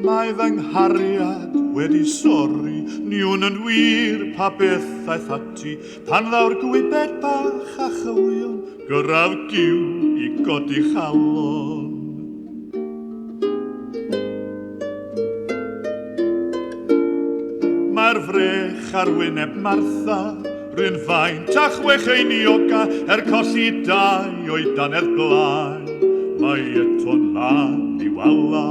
Mae fy nghariad wedi sori, ni wn yn wir pa beth aeth ati, pan ddaw'r gwybed bach a chywion, gyrradd giw i godi chalon. Mae'r frech ar wyneb Martha, rhywun faint a chwechenioga, colli 2 oedranedd blaen, mae eto'n lan i wala.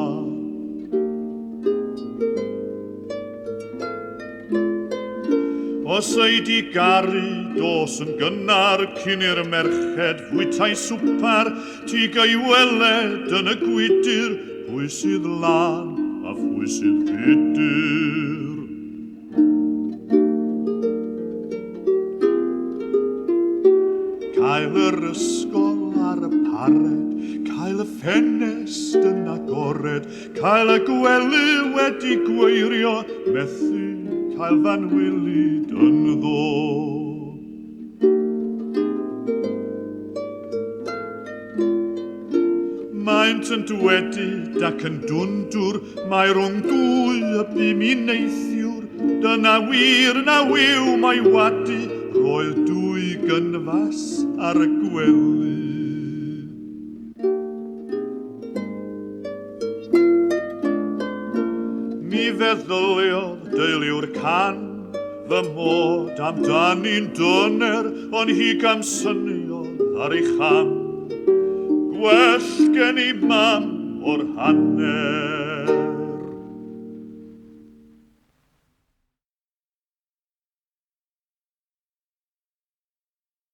Os ei di garu, dos yn gynnar cyn i'r merched fwytau swpar, ti gei weled yn y gwydyr, pwy sydd lan a phwy sydd hydyr. Cael yr ysgol ar y pared, cael y ffenest yn agored, cael y gwely wedi gweirio, methu cael fan wylid yn ddo. Maent yn dwedid ac yn dwndwr, mae rhwng 2 a 5 i neithiwr, dyna wir na wiw mae wadu, roedd 2 gynfas ar y gwely. Ni feddyliodd deuluwr can, fy mod amdani'n dyner, ond hi gamsyniodd ar ei cham. Gwell gen i mam o'r hanner.